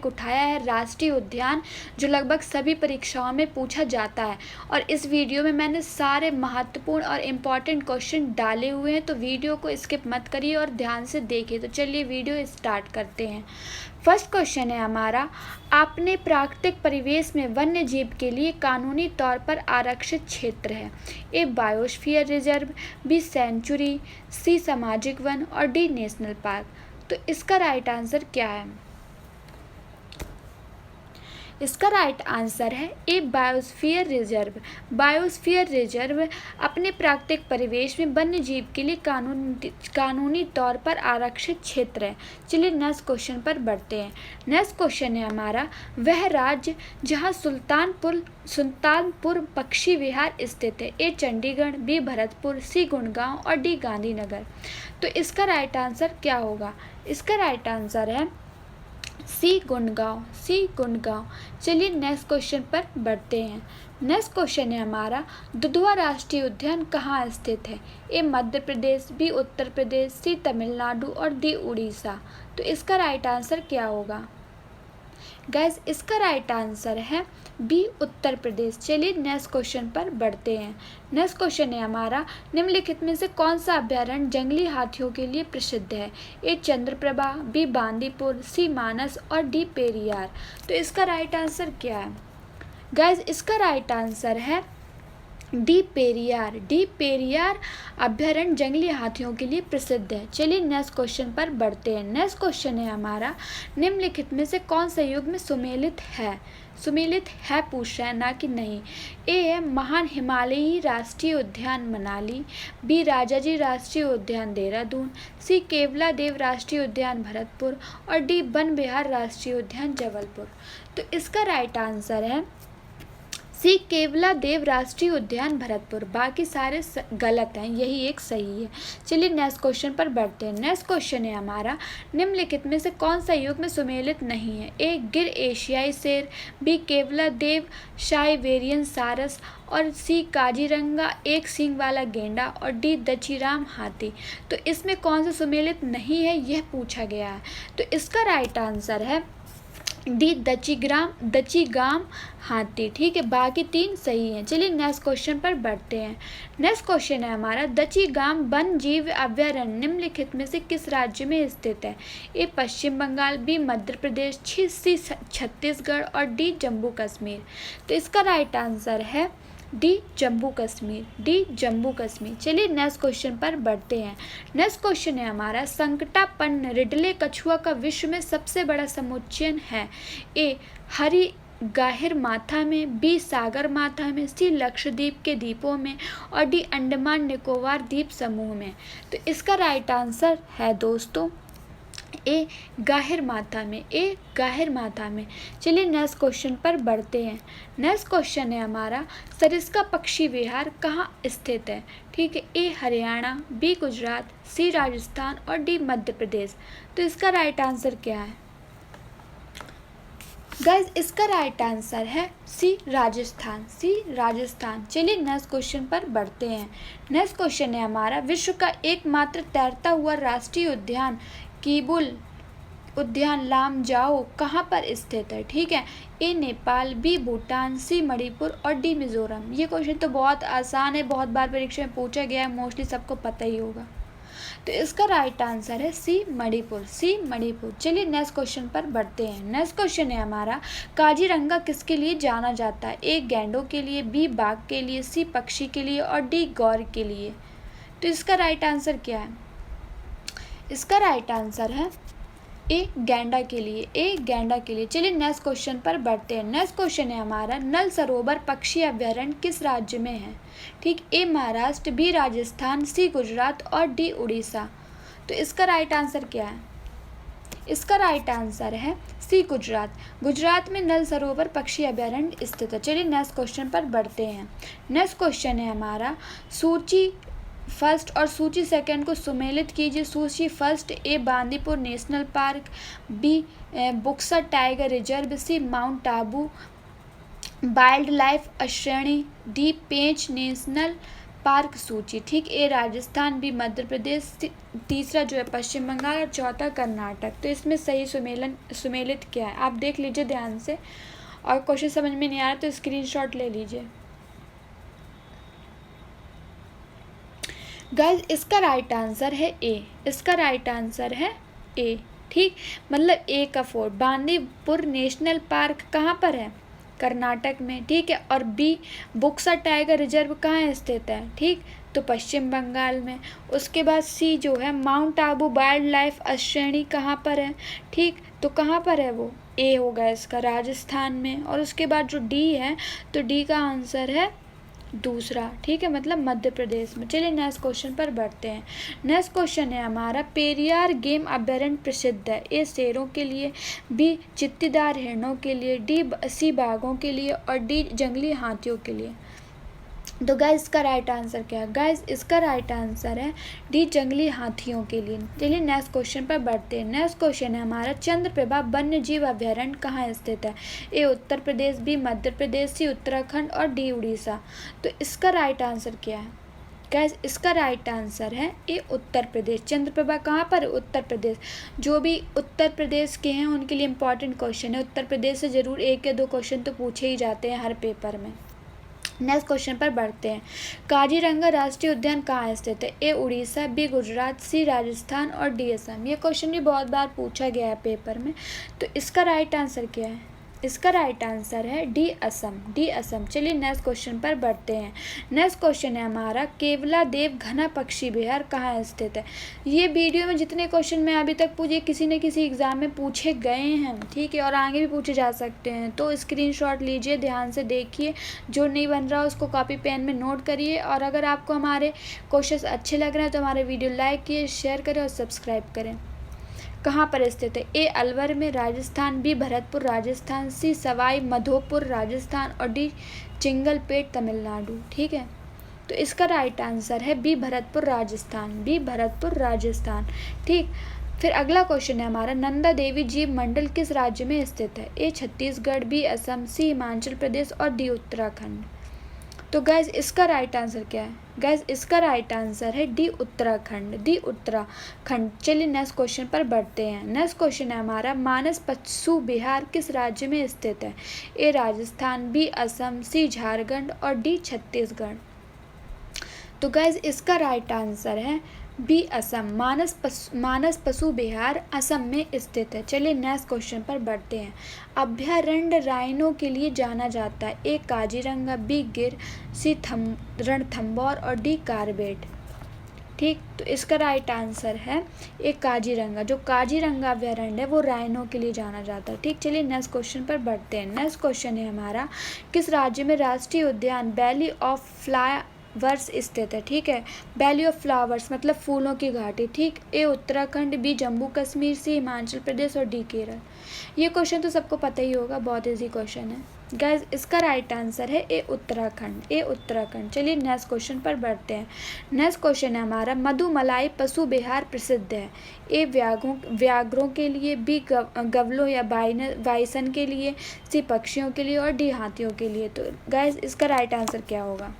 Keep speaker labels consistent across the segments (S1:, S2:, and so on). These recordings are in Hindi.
S1: उठाया है राष्ट्रीय उद्यान, जो लगभग सभी परीक्षाओं में पूछा जाता है। और इस वीडियो में मैंने सारे महत्वपूर्ण और इम्पॉर्टेंट क्वेश्चन डाले हुए हैं, तो वीडियो को स्किप मत करिए और ध्यान से देखिए। तो चलिए वीडियो स्टार्ट करते हैं। फर्स्ट क्वेश्चन है हमारा, अपने प्राकृतिक परिवेश में वन्य जीव के लिए कानूनी तौर पर आरक्षित क्षेत्र है। ए बायोस्फीयर रिजर्व, बी सेंचुरी, सी सामाजिक वन और डी नेशनल पार्क। तो इसका राइट आंसर क्या है? इसका राइट आंसर है ए बायोस्फीयर रिजर्व। बायोस्फीयर रिजर्व अपने प्राकृतिक परिवेश में वन्य जीव के लिए कानूनी तौर पर आरक्षित क्षेत्र है। चलिए नेक्स्ट क्वेश्चन पर बढ़ते हैं। नेक्स्ट क्वेश्चन है हमारा, वह राज्य जहां सुल्तानपुर पक्षी विहार स्थित है। ए चंडीगढ़, बी भरतपुर, सी गुड़गांव और डी गांधीनगर। तो इसका राइट आंसर क्या होगा? इसका राइट आंसर है सी गुड़गांव, सी गुड़गांव। चलिए नेक्स्ट क्वेश्चन पर बढ़ते हैं। नेक्स्ट क्वेश्चन है हमारा, दुधवा राष्ट्रीय उद्यान कहाँ स्थित है? ए मध्य प्रदेश, बी उत्तर प्रदेश, सी तमिलनाडु और डी उड़ीसा। तो इसका राइट आंसर क्या होगा? गाइस, इसका राइट आंसर है बी उत्तर प्रदेश। चलिए नेक्स्ट क्वेश्चन पर बढ़ते हैं। नेक्स्ट क्वेश्चन है हमारा, निम्नलिखित में से कौन सा अभ्यारण्य जंगली हाथियों के लिए प्रसिद्ध है? ए चंद्रप्रभा, बी बांदीपुर, सी मानस और डी पेरियार। तो इसका राइट आंसर क्या है? गाइस, इसका राइट आंसर है डी पेरियार। डी पेरियार अभ्यारण्य जंगली हाथियों के लिए प्रसिद्ध है। चलिए नेक्स्ट क्वेश्चन पर बढ़ते हैं। नेक्स्ट क्वेश्चन है हमारा, निम्नलिखित में से कौन सा युग में सुमेलित है? सुमेलित है पूछ रहा है, ना कि नहीं। ए है महान हिमालयी राष्ट्रीय उद्यान मनाली, बी राजाजी राष्ट्रीय उद्यान देहरादून, सी केवला देव राष्ट्रीय उद्यान भरतपुर और डी वन विहार राष्ट्रीय उद्यान जबलपुर। तो इसका राइट आंसर है सी केवला देव राष्ट्रीय उद्यान भरतपुर। बाकी सारे गलत हैं, यही एक सही है। चलिए नेक्स्ट क्वेश्चन पर बढ़ते हैं। नेक्स्ट क्वेश्चन है हमारा, निम्नलिखित में से कौन सा युग में सुमेलित नहीं है? ए गिर एशियाई शेर, बी केवला देव साइबेरियन सारस और सी काजीरंगा एक सींग वाला गेंडा और डी दचीराम हाथी। तो इसमें कौन सा सुमेलित नहीं है, यह पूछा गया है। तो इसका राइट आंसर है डी दचीगाम हाथी। ठीक है, बाकी तीन सही हैं। चलिए नेक्स्ट क्वेश्चन पर बढ़ते हैं। नेक्स्ट क्वेश्चन है हमारा, दचीगाम वन जीव अभ्यारण्य निम्नलिखित में से किस राज्य में स्थित है? ए पश्चिम बंगाल, बी मध्य प्रदेश, सी छत्तीसगढ़ और डी जम्मू कश्मीर। तो इसका राइट आंसर है डी जम्मू कश्मीर, डी जम्मू कश्मीर। चलिए नेक्स्ट क्वेश्चन पर बढ़ते हैं। नेक्स्ट क्वेश्चन है हमारा, संकटापन्न रिडले कछुआ का विश्व में सबसे बड़ा समुच्चयन है? ए हरी गाहिर माथा में, बी सागर माथा में, सी लक्षद्वीप के द्वीपों में और डी अंडमान निकोबार द्वीप समूह में। तो इसका राइट आंसर है दोस्तों ए गाहिर माथा में, ए गाहिर माथा में। चलिए नेक्स्ट क्वेश्चन पर बढ़ते हैं। नेक्स्ट क्वेश्चन है हमारा, सरिस्का पक्षी विहार कहाँ स्थित है? ठीक है, ए हरियाणा, बी गुजरात, सी राजस्थान और डी मध्य प्रदेश। तो इसका राइट आंसर क्या है? गाइज, इसका राइट आंसर है सी राजस्थान, सी राजस्थान। चलिए नेक्स्ट क्वेश्चन पर बढ़ते हैं। नेक्स्ट क्वेश्चन है हमारा, विश्व का एकमात्र तैरता हुआ राष्ट्रीय उद्यान किबुल उद्यान लामजाओ कहाँ पर स्थित है? ठीक है, ए नेपाल, बी भूटान, सी मणिपुर और डी मिजोरम। ये क्वेश्चन तो बहुत आसान है, बहुत बार परीक्षा में पूछा गया है, मोस्टली सबको पता ही होगा। तो इसका राइट आंसर है सी मणिपुर, सी मणिपुर। चलिए नेक्स्ट क्वेश्चन पर बढ़ते हैं। नेक्स्ट क्वेश्चन है हमारा, काजीरंगा किसके लिए जाना जाता है? ए गैंडों के लिए, बी बाघ के लिए, सी पक्षी के लिए और डी गौर के लिए। तो इसका राइट आंसर क्या है? इसका राइट आंसर है ए गैंडा के लिए, ए गैंडा के लिए। चलिए नेक्स्ट क्वेश्चन पर बढ़ते हैं। नेक्स्ट क्वेश्चन है हमारा, नल सरोवर पक्षी अभ्यारण्य किस राज्य में है? ठीक, ए महाराष्ट्र, बी राजस्थान, सी गुजरात और डी उड़ीसा। तो इसका राइट आंसर क्या है? इसका राइट आंसर है सी गुजरात। गुजरात में नल सरोवर पक्षी अभ्यारण्य स्थित है। चलिए नेक्स्ट क्वेश्चन पर बढ़ते हैं। नेक्स्ट क्वेश्चन है हमारा, सूची फर्स्ट और सूची सेकंड को सुमेलित कीजिए। सूची first, A Bandipur national park, B Buxar tiger reserve, C mount Abu wildlife श्रेणी, डी पेंच नेशनल पार्क सूची, ठीक। ए राजस्थान, बी मध्य प्रदेश, तीसरा जो है पश्चिम बंगाल और चौथा कर्नाटक। तो इसमें सही सुमेलित क्या है आप देख लीजिए ध्यान से, और क्वेश्चन समझ में नहीं आ रहा तो स्क्रीनशॉट ले लीजिए। गाइस इसका राइट आंसर है ए, इसका राइट आंसर है ए, ठीक। मतलब ए का 4 बांदीपुर नेशनल पार्क कहाँ पर है, कर्नाटक में, ठीक है। और बी बुक्सा टाइगर रिजर्व कहाँ स्थित है, ठीक, तो पश्चिम बंगाल में। उसके बाद सी जो है माउंट आबू वाइल्ड लाइफ श्रेणी कहाँ पर है, ठीक, तो कहाँ पर है वो, ए होगा इसका, राजस्थान में। और उसके बाद जो डी है तो डी का आंसर है दूसरा, ठीक है, मतलब मध्य प्रदेश में। चलिए नेक्स्ट क्वेश्चन पर बढ़ते हैं। नेक्स्ट क्वेश्चन है हमारा, पेरियार गेम अभ्यारण्य प्रसिद्ध है, ए शेरों के लिए, बी चित्तीदार हिरणों के लिए, सी बाघों के लिए और डी जंगली हाथियों के लिए। तो गाइस इसका राइट आंसर क्या है, गाइस इसका राइट आंसर है डी जंगली हाथियों के लिए। चलिए नेक्स्ट क्वेश्चन पर बढ़ते हैं। नेक्स्ट क्वेश्चन है हमारा, चंद्रप्रभा वन्य जीव अभ्यारण्य कहाँ स्थित है, ए उत्तर प्रदेश, बी मध्य प्रदेश, सी उत्तराखंड और डी उड़ीसा। तो इसका राइट आंसर क्या है गाइस, इसका राइट आंसर है ए उत्तर प्रदेश। चंद्रप्रभा कहाँ पर, उत्तर प्रदेश। जो भी उत्तर प्रदेश के हैं उनके लिए इंपॉर्टेंट क्वेश्चन है, उत्तर प्रदेश से जरूर 1 या 2 क्वेश्चन तो पूछे ही जाते हैं हर पेपर में। नेक्स्ट क्वेश्चन पर बढ़ते हैं। काजीरंगा राष्ट्रीय उद्यान कहाँ स्थित है, ए उड़ीसा, बी गुजरात, सी राजस्थान और डी असम। ये क्वेश्चन भी बहुत बार पूछा गया है पेपर में। तो इसका राइट आंसर क्या है, इसका राइट आंसर है डी असम, डी असम। चलिए नेक्स्ट क्वेश्चन पर बढ़ते हैं। नेक्स्ट क्वेश्चन है हमारा, केवला देव घना पक्षी विहार कहाँ स्थित है। ये वीडियो में जितने क्वेश्चन मैं अभी तक पूछे किसी न किसी एग्जाम में पूछे गए हैं, ठीक है, और आगे भी पूछे जा सकते हैं। तो स्क्रीनशॉट लीजिए, ध्यान से देखिए, जो नहीं बन रहा उसको कॉपी पेन में नोट करिए। और अगर आपको हमारे क्वेश्चन अच्छे लग रहे हैं तो हमारे वीडियो लाइक कीजिए, शेयर करें और सब्सक्राइब करें। कहाँ पर स्थित है, ए अलवर में राजस्थान, बी भरतपुर राजस्थान, सी सवाई माधोपुर राजस्थान और डी चिंगलपेट तमिलनाडु, ठीक है। तो इसका राइट आंसर है बी भरतपुर राजस्थान, बी भरतपुर राजस्थान, ठीक। फिर अगला क्वेश्चन है हमारा, नंदा देवी जीव मंडल किस राज्य में स्थित है, ए छत्तीसगढ़, बी असम, सी हिमाचल प्रदेश और डी उत्तराखंड। तो गैस इसका राइट आंसर क्या है, गैस इसका राइट आंसर है डी उत्तराखंड, डी उत्तराखंड। चलिए नेक्स्ट क्वेश्चन पर बढ़ते हैं। नेक्स्ट क्वेश्चन है हमारा, मानस पशु विहार किस राज्य में स्थित है, ए राजस्थान, बी असम, सी झारखंड और डी छत्तीसगढ़। तो गैस इसका राइट आंसर है बी असम, मानस पशु विहार असम में स्थित है। चलिए नेक्स्ट क्वेश्चन पर बढ़ते हैं। अभयारण्य राइनो के लिए जाना जाता है, ए काजीरंगा, बी गिर, सी रणथंभौर और डी कार्बेट, ठीक। तो इसका राइट आंसर है ए काजीरंगा। जो काजीरंगा अभयारण्य है वो राइनो के लिए जाना जाता है, ठीक। चलिए नेक्स्ट क्वेश्चन पर बढ़ते हैं। नेक्स्ट क्वेश्चन है हमारा, किस राज्य में राष्ट्रीय उद्यान वैली ऑफ फ्लावर्स स्थित है, ठीक है। वैली ऑफ फ्लावर्स मतलब फूलों की घाटी, ठीक। ए उत्तराखंड, बी जम्मू कश्मीर, सी हिमाचल प्रदेश और डी केरल। ये क्वेश्चन तो सबको पता ही होगा, बहुत इजी क्वेश्चन है गाइस। इसका राइट आंसर है ए उत्तराखंड, ए उत्तराखंड। चलिए नेक्स्ट क्वेश्चन पर बढ़ते हैं। नेक्स्ट क्वेश्चन है हमारा, मधुमलाई पशु विहार प्रसिद्ध है, ए व्याघ्रों के लिए, बी गवलों या बाइसन के लिए, सी पक्षियों के लिए और डी हाथियों के लिए। तो गाइस इसका राइट आंसर क्या होगा,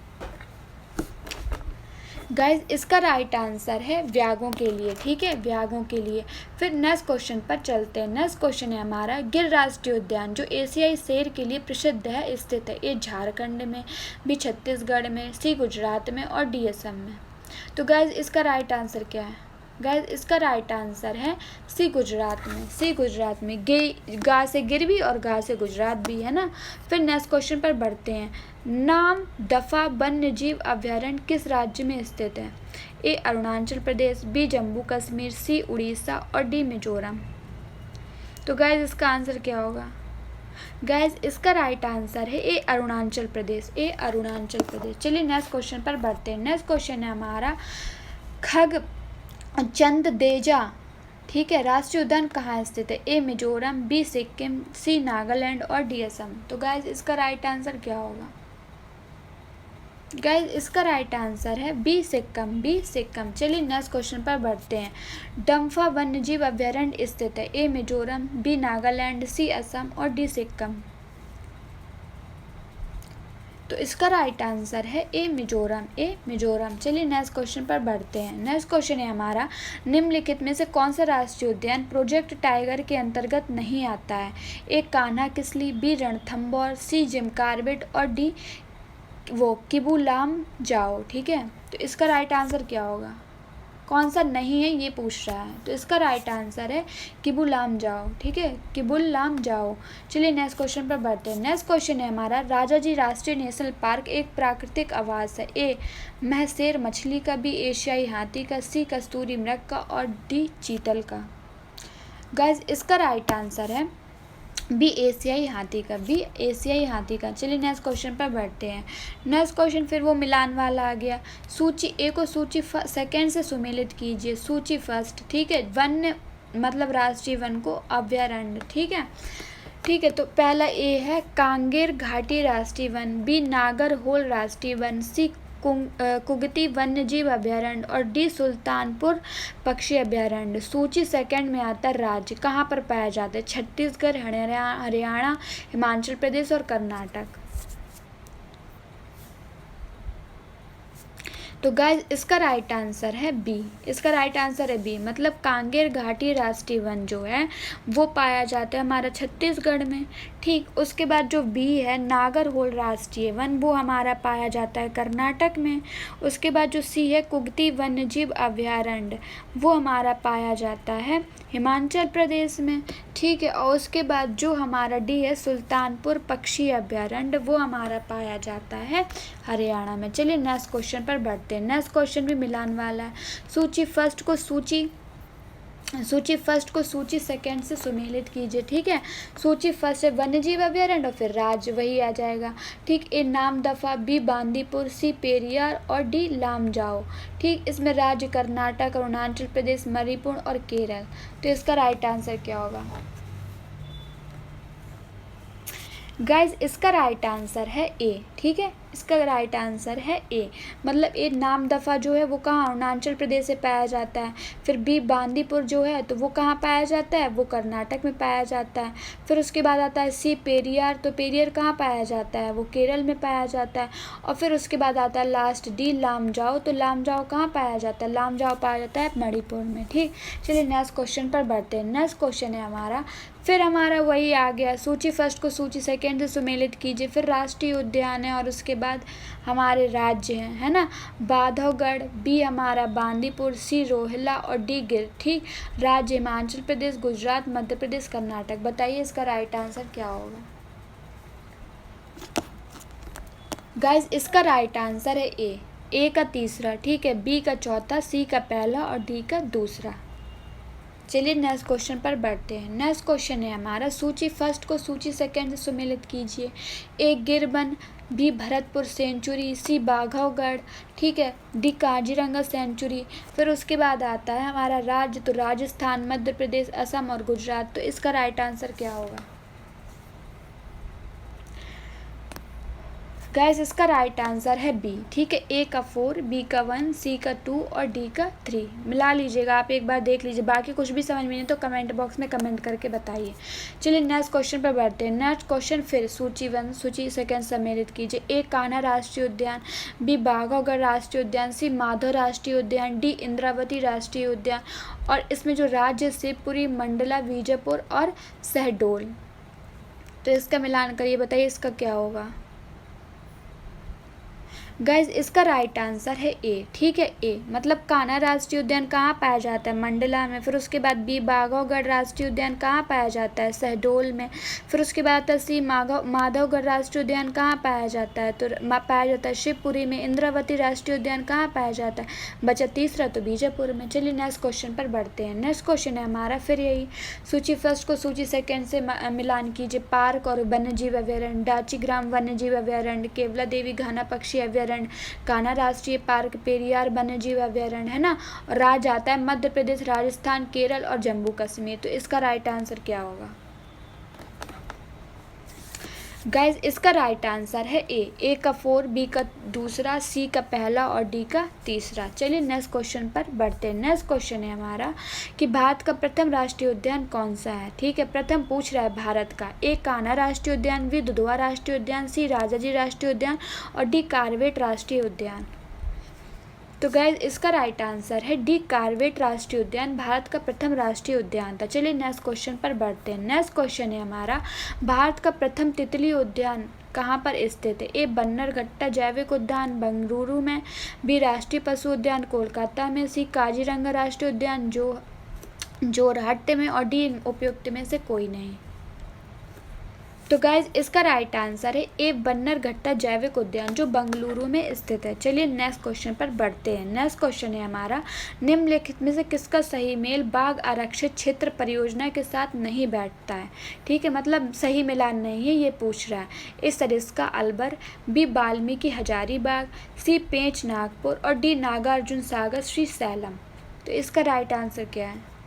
S1: गाइज इसका राइट आंसर है व्याघ्रों के लिए, ठीक है, व्याघ्रों के लिए। फिर नेक्स्ट क्वेश्चन पर चलते हैं। नेक्स्ट क्वेश्चन है हमारा, गिर राष्ट्रीय उद्यान जो एशियाई शेर के लिए प्रसिद्ध है स्थित है, ए झारखंड में, बी छत्तीसगढ़ में, सी गुजरात में और डी असम में। तो गाइज इसका राइट आंसर क्या है, गाइज इसका राइट आंसर है सी गुजरात में, सी गुजरात में। गा से गिर भी और गा से गुजरात भी है ना। फिर नेक्स्ट क्वेश्चन पर बढ़ते हैं। नाम दफा वन्य जीव अभ्यारण्य किस राज्य में स्थित है, ए अरुणाचल प्रदेश, बी जम्मू कश्मीर, सी उड़ीसा और डी मिजोरम। तो गाइज इसका आंसर क्या होगा, गाइज इसका राइट आंसर है ए अरुणाचल प्रदेश, ए अरुणाचल प्रदेश। चलिए नेक्स्ट क्वेश्चन पर बढ़ते हैं। नेक्स्ट क्वेश्चन है हमारा, खग चंददेजा, ठीक है, राष्ट्रीय उद्यान कहाँ स्थित है, ए मिजोरम, बी सिक्किम, सी नागालैंड और डी असम। तो गाइज इसका राइट आंसर क्या होगा, गाइज इसका राइट आंसर है बी सिक्किम, बी सिक्किम। चलिए नेक्स्ट क्वेश्चन पर बढ़ते हैं। डम्फा वन्यजीव अभ्यारण्य स्थित है, ए मिजोरम, बी नागालैंड, सी असम और डी सिक्किम। तो इसका राइट आंसर है ए मिजोरम, ए मिजोरम। चलिए नेक्स्ट क्वेश्चन पर बढ़ते हैं। नेक्स्ट क्वेश्चन है हमारा, निम्नलिखित में से कौन सा राष्ट्रीय उद्यान प्रोजेक्ट टाइगर के अंतर्गत नहीं आता है? ए कान्हा किसली, बी रणथंभौर, सी जिम कॉर्बेट और डी वो किबुलाम जाओ। ठीक है, तो इसका राइट आंसर क्या होगा? कौन सा नहीं है ये पूछ रहा है, तो इसका राइट आंसर है किबुलाम जाओ। ठीक है, किबुलाम जाओ। चलिए नेक्स्ट क्वेश्चन पर बढ़ते हैं। नेक्स्ट क्वेश्चन है हमारा, राजाजी राष्ट्रीय नेशनल पार्क एक प्राकृतिक आवास है? ए महसेर मछली का, बी एशियाई हाथी का, सी कस्तूरी मृग का और डी चीतल का। गाइज इसका राइट आंसर है बी एशियाई हाथी का, बी एशियाई हाथी का। चलिए नेक्स्ट क्वेश्चन पर बढ़ते हैं। नेक्स्ट क्वेश्चन फिर वो मिलान वाला आ गया। सूची ए को सूची सेकेंड से सुमेलित कीजिए। सूची फर्स्ट, ठीक है, वन्य मतलब राष्ट्रीय वन को अभयारण्य। ठीक है, ठीक है, तो पहला ए है कांगेर घाटी राष्ट्रीय वन, बी नागरहोल राष्ट्रीय वन, सी कुगती वन्यजीव अभयारण्य और डी सुल्तानपुर पक्षी अभयारण्य। सूची सेकंड में आता है राज्य, कहाँ पर पाया जाता है? छत्तीसगढ़, हरियाणा, हिमाचल प्रदेश और कर्नाटक। तो गाइज इसका राइट आंसर है बी, इसका राइट आंसर है बी, मतलब कांगेर घाटी राष्ट्रीय वन जो है वो पाया जाता है हमारा छत्तीसगढ़ में। ठीक, उसके बाद जो बी है नागरहोल राष्ट्रीय वन वो हमारा पाया जाता है कर्नाटक में। उसके बाद जो सी है कुगती वन्यजीव अभयारण्य वो हमारा पाया जाता है हिमाचल प्रदेश में। ठीक है, और उसके बाद जो हमारा डी है सुल्तानपुर पक्षी अभयारण्य वो हमारा पाया जाता है हरियाणा में। चलिए नेक्स्ट क्वेश्चन पर बढ़ते हैं। नेक्स्ट क्वेश्चन भी मिलान वाला है। सूची फर्स्ट को सूची सेकंड से सुमेलित कीजिए। ठीक है, सूची फर्स्ट है वन्यजीव अभयारण्य और फिर राज्य वही आ जाएगा। ठीक, ए नामदफा, बी बांदीपुर, सी पेरियार और डी लामजाओ। ठीक, इसमें राज्य कर्नाटक, अरुणाचल प्रदेश, मणिपुर और केरल। तो इसका राइट आंसर क्या होगा? गाइज इसका राइट आंसर है ए। ठीक है, इसका राइट आंसर है ए, मतलब ए नामदफा जो है वो कहाँ अरुणाचल प्रदेश से पाया जाता है। फिर बी बांदीपुर जो है तो वो कहाँ पाया जाता है? वो कर्नाटक में पाया जाता है। फिर उसके बाद आता है सी पेरियार, तो पेरियार कहाँ पाया जाता है? वो केरल में पाया जाता है। और फिर उसके बाद आता है लास्ट डी लामजाओ, तो लामजाओ कहाँ पाया जाता है? लामजाओ पाया जाता है मणिपुर में। ठीक, चलिए नेक्स्ट क्वेश्चन पर बढ़ते हैं। नेक्स्ट क्वेश्चन है हमारा, फिर हमारा वही आ गया, सूची फर्स्ट को सूची सेकेंड से सुमेलित कीजिए। फिर राष्ट्रीय उद्यान है और उसके बाद हमारे राज्य हैं, है ना, बांधवगढ़, बी हमारा बांदीपुर, सी रोहिला और डी गिर। ठीक, राज्य हिमाचल प्रदेश, गुजरात, मध्य प्रदेश, कर्नाटक। बताइए इसका राइट आंसर क्या होगा? गाइज इसका राइट आंसर है ए का तीसरा, ठीक है, बी का चौथा, सी का पहला और डी का दूसरा। चलिए नेक्स्ट क्वेश्चन पर बढ़ते हैं। नेक्स्ट क्वेश्चन है हमारा, सूची फर्स्ट को सूची सेकंड से सुमेलित कीजिए। ए गिरबन, बी भरतपुर सेंचुरी, सी बाघवगढ़, ठीक है, डी काजीरंगा सेंचुरी। फिर उसके बाद आता है हमारा राज्य, तो राजस्थान, मध्य प्रदेश, असम और गुजरात। तो इसका राइट आंसर क्या होगा? गाइस इसका राइट आंसर है बी। ठीक है, ए का 4, बी का 1, सी का 2 और डी का 3। मिला लीजिएगा, आप एक बार देख लीजिए। बाकी कुछ भी समझ में नहीं तो कमेंट बॉक्स में कमेंट करके बताइए। चलिए नेक्स्ट क्वेश्चन पर बढ़ते हैं। नेक्स्ट क्वेश्चन फिर सूची 1 सूची सेकंड सम्मिलित कीजिए। ए कान्हा राष्ट्रीय उद्यान, बी बाघौगढ़ राष्ट्रीय उद्यान, सी माधव राष्ट्रीय उद्यान, डी इंद्रावती राष्ट्रीय उद्यान। और इसमें जो राज्य शिवपुरी, मंडला, विजयपुर और शहडोल। तो इसका मिलान करिए, बताइए इसका क्या होगा? गाइज इसका राइट आंसर है ए। ठीक है, ए मतलब कान्हा राष्ट्रीय उद्यान कहाँ पाया जाता है? मंडला में। फिर उसके बाद बी बाघौगढ़ राष्ट्रीय उद्यान कहाँ पाया जाता है? शहडोल में। फिर उसके बाद आता है सी माधवगढ़ राष्ट्रीय उद्यान कहाँ पाया जाता है? तो पाया जाता है शिवपुरी में। इंद्रावती राष्ट्रीय उद्यान कहाँ पाया जाता है? बचा तीसरा, तो बीजापुर में। चलिए नेक्स्ट क्वेश्चन पर बढ़ते हैं। नेक्स्ट क्वेश्चन है हमारा फिर यही, सूची फर्स्ट को सूची सेकेंड से मिलान कीजिए। पार्क और वन्यजीव अभयारण्य, डाचीग्राम वन्यजीव अभयारण्य, केवला देवी घाना पक्षी अभयारण्य, कान्हा राष्ट्रीय पार्क, पेरियार वन्यजीव अभयारण्य, है ना। और राज्य आता है मध्य प्रदेश, राजस्थान, केरल और जम्मू कश्मीर। तो इसका राइट आंसर क्या होगा? गाइज इसका राइट आंसर है ए का 4, बी का दूसरा, सी का पहला और डी का तीसरा। चलिए नेक्स्ट क्वेश्चन पर बढ़ते हैं। नेक्स्ट क्वेश्चन है हमारा कि भारत का प्रथम राष्ट्रीय उद्यान कौन सा है। ठीक है, प्रथम पूछ रहा है भारत का। ए कान्हा राष्ट्रीय उद्यान, बी दुधवा राष्ट्रीय उद्यान, सी राजाजी राष्ट्रीय उद्यान और डी कॉर्बेट राष्ट्रीय उद्यान। तो गाइज इसका राइट आंसर है डी कॉर्बेट राष्ट्रीय उद्यान भारत का प्रथम राष्ट्रीय उद्यान था। चलिए नेक्स्ट क्वेश्चन पर बढ़ते हैं। नेक्स्ट क्वेश्चन है हमारा भारत का प्रथम तितली उद्यान कहाँ पर स्थित है। ए बन्नरघट्टा जैविक उद्यान बेंगलुरु में, बी राष्ट्रीय पशु उद्यान कोलकाता में, सी काजीरंगा राष्ट्रीय उद्यान जोरहट्टे में और डी उपयुक्त में से कोई नहीं। तो गाइज इसका राइट आंसर है ए बन्नरघट्टा जैविक उद्यान जो बेंगलुरु में स्थित है। चलिए नेक्स्ट क्वेश्चन पर बढ़ते हैं। नेक्स्ट क्वेश्चन है हमारा निम्नलिखित में से किसका सही मेल बाघ आरक्षित क्षेत्र परियोजना के साथ नहीं बैठता है। ठीक है, मतलब सही मिलान नहीं है, ये पूछ रहा है। ए सरिस्का अलवर, बी वाल्मीकि हजारीबाग, सी पेंच नागपुर और डी नागार्जुन सागर श्री सैलम। तो इसका राइट आंसर क्या है।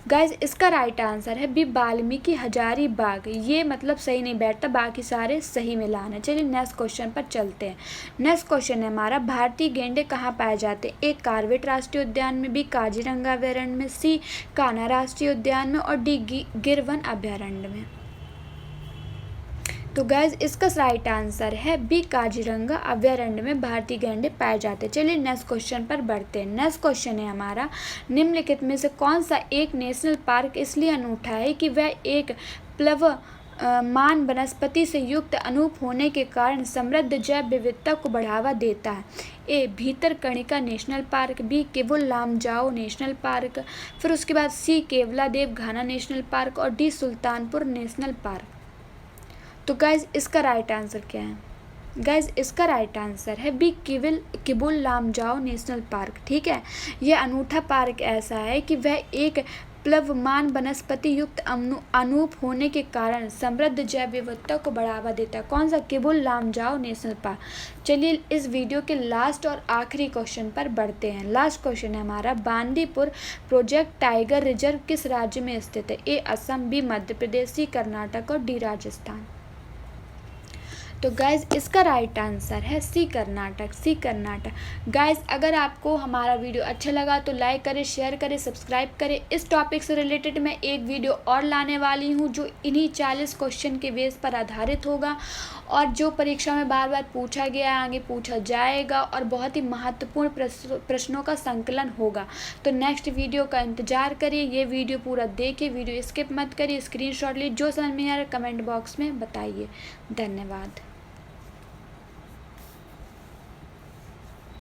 S1: गाइज इसका राइट आंसर है बी वाल्मीकि हजारीबाग। ये मतलब सही नहीं बैठता, बाकी सारे सही मिलान है। चलिए नेक्स्ट क्वेश्चन पर चलते हैं। नेक्स्ट क्वेश्चन है हमारा भारतीय गेंडे कहाँ पाए जाते हैं। ए कॉर्बेट राष्ट्रीय उद्यान में, बी काजीरंगा अभयारण्य में, सी कान्हा राष्ट्रीय उद्यान में और डी गिर वन अभयारण्य में। तो गाइज इसका राइट आंसर है बी काजीरंगा अभयारण्य में भारतीय गैंडे पाए जाते हैं। चलिए नेक्स्ट क्वेश्चन पर बढ़ते हैं। नेक्स्ट क्वेश्चन है हमारा निम्नलिखित में से कौन सा एक नेशनल पार्क इसलिए अनूठा है कि वह एक प्लवमान वनस्पति से युक्त अनूप होने के कारण समृद्ध जैव विविधता को बढ़ावा देता है। A Bhitarkanika national park, B Keibul Lamjao national park, फिर उसके बाद C Keoladeo Ghana national park और डी सुल्तानपुर नेशनल पार्क। तो गाइज इसका राइट आंसर क्या है। गाइज इसका राइट आंसर है B Keibul Lamjao national park. ठीक है, यह अनूठा पार्क ऐसा है कि वह एक प्लवमान वनस्पति युक्त अनूप होने के कारण समृद्ध जैव विविधता को बढ़ावा देता है। कौन सा, किबुल लामजाओ नेशनल पार्क। चलिए इस वीडियो के लास्ट और आखिरी क्वेश्चन पर बढ़ते हैं। लास्ट क्वेश्चन है हमारा बांदीपुर प्रोजेक्ट टाइगर रिजर्व किस राज्य में स्थित है। ए असम, बी मध्य प्रदेश, सी कर्नाटक और डी राजस्थान। तो गाइज़ इसका राइट आंसर है सी कर्नाटक। सी कर्नाटक। गाइज़ अगर आपको हमारा वीडियो अच्छा लगा तो लाइक करें, शेयर करें, सब्सक्राइब करें। इस टॉपिक से रिलेटेड मैं एक वीडियो और लाने वाली हूँ जो इन्हीं 40 क्वेश्चन के बेस पर आधारित होगा और जो परीक्षा में बार बार पूछा गया है, आगे पूछा जाएगा और बहुत ही महत्वपूर्ण प्रश्नों का संकलन होगा। तो नेक्स्ट वीडियो का इंतजार करिए। ये वीडियो पूरा देखिए, वीडियो स्किप मत करिए, स्क्रीनशॉट लीजिए, जो समझ में आ रहा है कमेंट बॉक्स में बताइए। धन्यवाद।